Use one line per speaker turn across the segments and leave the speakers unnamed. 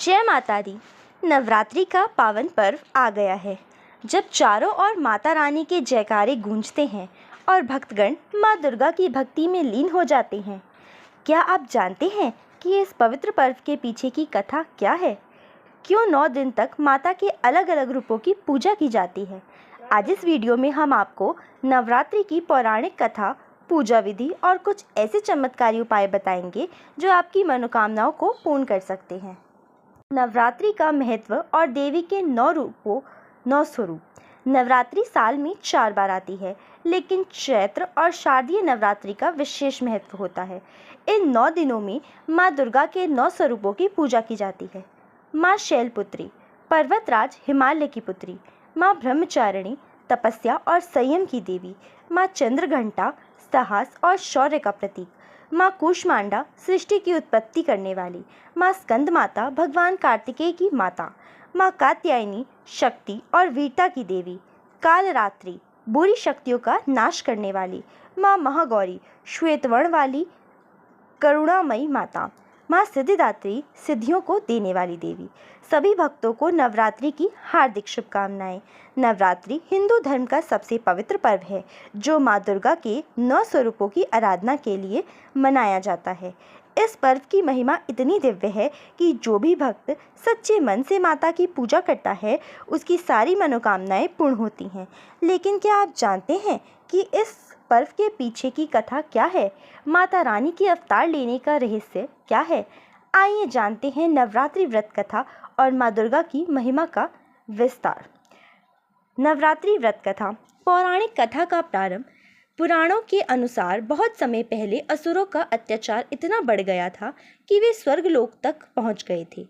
जय माता दी। नवरात्रि का पावन पर्व आ गया है। जब चारों ओर माता रानी के जयकारे गूंजते हैं और भक्तगण माँ दुर्गा की भक्ति में लीन हो जाते हैं। क्या आप जानते हैं कि इस पवित्र पर्व के पीछे की कथा क्या है? क्यों 9 दिन तक माता के अलग अलग रूपों की पूजा की जाती है? आज इस वीडियो में हम आपको नवरात्रि की पौराणिक कथा, पूजा विधि और कुछ ऐसे चमत्कारी उपाय बताएंगे जो आपकी मनोकामनाओं को पूर्ण कर सकते हैं। नवरात्रि का महत्व और देवी के 9 स्वरूप। नवरात्रि साल में 4 बार आती है, लेकिन चैत्र और शारदीय नवरात्रि का विशेष महत्व होता है। इन 9 दिनों में माँ दुर्गा के 9 स्वरूपों की पूजा की जाती है। माँ शैलपुत्री, पर्वतराज हिमालय की पुत्री। माँ ब्रह्मचारिणी, तपस्या और संयम की देवी। माँ चंद्रघंटा, साहस और शौर्य का प्रतीक। माँ कूष्मांडा, सृष्टि की उत्पत्ति करने वाली। माँ स्कंद माता, भगवान कार्तिकेय की माता। माँ कात्यायनी, शक्ति और वीरता की देवी। कालरात्रि, बुरी शक्तियों का नाश करने वाली। माँ महागौरी, श्वेतवर्ण वाली करुणामयी माता। माँ सिद्धिदात्री, सिद्धियों को देने वाली देवी। सभी भक्तों को नवरात्रि की हार्दिक शुभकामनाएं। नवरात्रि हिंदू धर्म का सबसे पवित्र पर्व है, जो माँ दुर्गा के 9 स्वरूपों की आराधना के लिए मनाया जाता है। इस पर्व की महिमा इतनी दिव्य है कि जो भी भक्त सच्चे मन से माता की पूजा करता है, उसकी सारी मनोकामनाएं पूर्ण होती हैं। लेकिन क्या आप जानते हैं कि इस पर्व के पीछे की कथा क्या है? माता रानी की अवतार लेने का रहस्य क्या है? आइए जानते हैं नवरात्रि व्रत कथा और माँ दुर्गा की महिमा का विस्तार। नवरात्रि व्रत कथा। पौराणिक कथा का प्रारंभ। पुराणों के अनुसार बहुत समय पहले असुरों का अत्याचार इतना बढ़ गया था कि वे स्वर्गलोक तक पहुंच गए थे।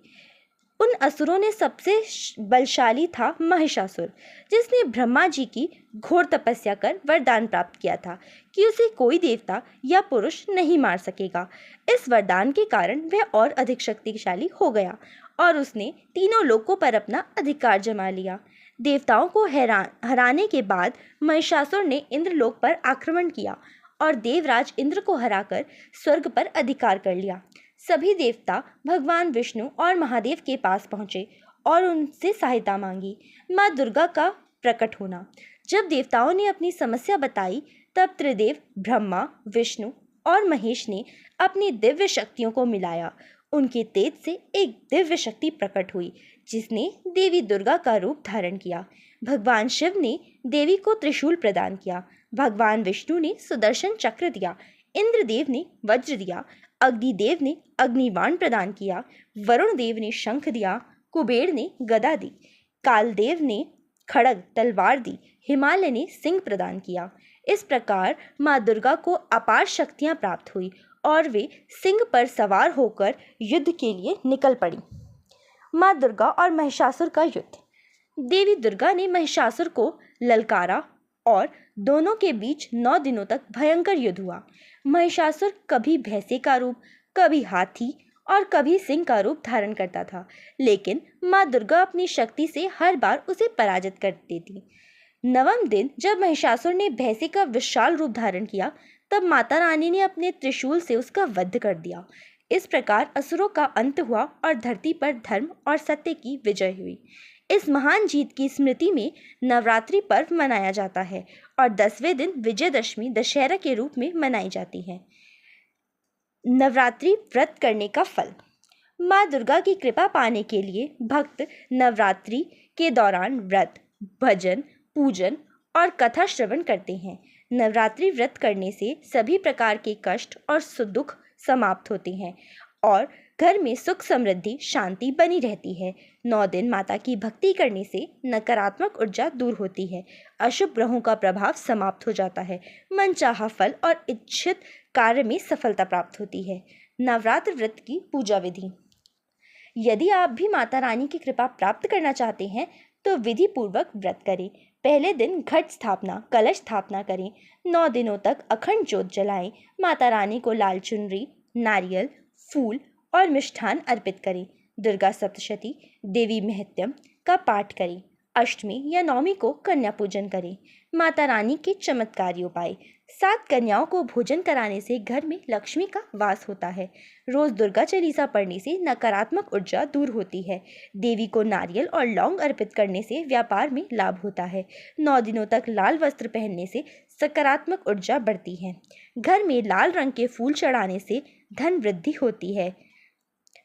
उन असुरों ने सबसे बलशाली था महिषासुर, जिसने ब्रह्मा जी की घोर तपस्या कर वरदान प्राप्त किया था कि उसे कोई देवता या पुरुष नहीं मार सकेगा। इस वरदान के कारण वह और अधिक शक्तिशाली हो गया और उसने तीनों लोकों पर अपना अधिकार जमा लिया। देवताओं को हराने के बाद महिषासुर ने इंद्रलोक पर आक्रमण किया और देवराज इंद्र को हराकर स्वर्ग पर अधिकार कर लिया। सभी देवता भगवान विष्णु और महादेव के पास पहुंचे और उनसे सहायता मांगी। माँ दुर्गा का प्रकट होना। जब देवताओं ने अपनी समस्या बताई, तब त्रिदेव ब्रह्मा, विष्णु और महेश ने अपनी दिव्य शक्तियों को मिलाया। उनके तेज से एक दिव्य शक्ति प्रकट हुई, जिसने देवी दुर्गा का रूप धारण किया। भगवान शिव ने देवी को त्रिशूल प्रदान किया। भगवान विष्णु ने सुदर्शन चक्र दिया। इंद्रदेव ने वज्र दिया। अग्निदेव ने अग्निबाण प्रदान किया। वरुण देव ने शंख दिया। कुबेर ने गदा दी। कालदेव ने खड्ग तलवार दी। हिमालय ने सिंह प्रदान किया। इस प्रकार माँ दुर्गा को अपार शक्तियां प्राप्त हुई और वे सिंह पर सवार होकर युद्ध के लिए निकल पड़ी। माँ दुर्गा और महिषासुर का युद्ध। देवी दुर्गा ने महिषासुर को ललकारा और दोनों के बीच 9 दिनों तक भयंकर युद्ध हुआ। महिषासुर कभी भैंसे का रूप, कभी हाथी और कभी सिंह का रूप धारण करता था, लेकिन माँ दुर्गा अपनी शक्ति से हर बार उसे पराजित कर देती। 9वें दिन जब महिषासुर ने भैंसे का विशाल रूप धारण किया, तब माता रानी ने अपने त्रिशूल से उसका वध कर दिया। इस प्रकार असुरों का अंत हुआ और धरती पर धर्म और सत्य की विजय हुई। इस महान जीत की स्मृति में नवरात्रि पर्व मनाया जाता है और 10वें दिन विजयदशमी दशहरा के रूप में मनाई जाती है। नवरात्रि व्रत करने का फल। माँ दुर्गा की कृपा पाने के लिए भक्त नवरात्रि के दौरान व्रत, भजन, पूजन और कथा श्रवण करते हैं। नवरात्रि व्रत करने से सभी प्रकार के कष्ट और दुख समाप्त होते हैं और घर में सुख, समृद्धि, शांति बनी रहती है। 9 दिन माता की भक्ति करने से नकारात्मक ऊर्जा दूर होती है, अशुभ ग्रहों का प्रभाव समाप्त हो जाता है, मनचाहा फल और इच्छित कार्य में सफलता प्राप्त होती है। नवरात्र व्रत की पूजा विधि। यदि आप भी माता रानी की कृपा प्राप्त करना चाहते हैं तो विधि पूर्वक व्रत करें। पहले दिन घट स्थापना, कलश स्थापना करें। 9 दिनों तक अखंड ज्योत जलाएं। माता रानी को लाल चुनरी, नारियल, फूल और मिष्ठान अर्पित करें। दुर्गा सप्तशती, देवी महत्यम का पाठ करें। अष्टमी या नवमी को कन्या पूजन करें। माता रानी के चमत्कारी उपाय। 7 कन्याओं को भोजन कराने से घर में लक्ष्मी का वास होता है। रोज दुर्गा चालीसा पढ़ने से नकारात्मक ऊर्जा दूर होती है। देवी को नारियल और लौंग अर्पित करने से व्यापार में लाभ होता है। 9 दिनों तक लाल वस्त्र पहनने से सकारात्मक ऊर्जा बढ़ती है। घर में लाल रंग के फूल चढ़ाने से धन वृद्धि होती है।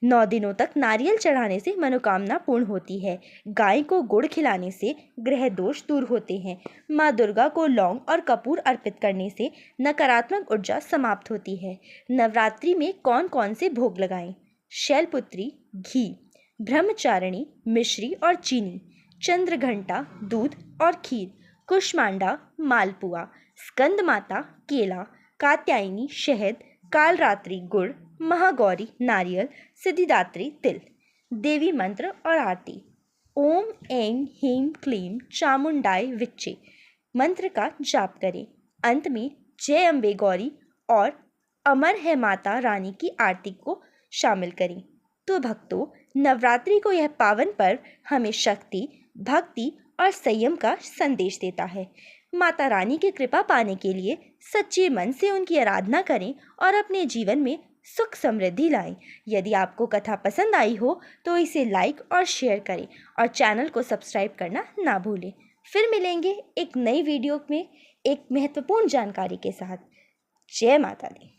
9 दिनों तक नारियल चढ़ाने से मनोकामना पूर्ण होती है। गाय को गुड़ खिलाने से ग्रह दोष दूर होते हैं। माँ दुर्गा को लौंग और कपूर अर्पित करने से नकारात्मक ऊर्जा समाप्त होती है। नवरात्रि में कौन कौन से भोग लगाएं? शैलपुत्री घी, ब्रह्मचारिणी मिश्री और चीनी, चंद्रघंटा दूध और खीर, कुष्मांडा मालपुआ, स्कंद माता केला, कात्यायनी शहद, कालरात्रि गुड़, महागौरी नारियल, सिद्धिदात्री तिल। देवी मंत्र और आरती। ओम ऐं ह्रीं क्लीं चामुंडाय विच्चे मंत्र का जाप करें। अंत में जय अम्बे गौरी और अमर है माता रानी की आरती को शामिल करें। तो भक्तों, नवरात्रि को यह पावन पर्व हमें शक्ति, भक्ति और संयम का संदेश देता है। माता रानी की कृपा पाने के लिए सच्चे मन से उनकी आराधना करें और अपने जीवन में सुख समृद्धि लाएं। यदि आपको कथा पसंद आई हो तो इसे लाइक और शेयर करें और चैनल को सब्सक्राइब करना ना भूलें। फिर मिलेंगे एक नई वीडियो में एक महत्वपूर्ण जानकारी के साथ। जय माता दी।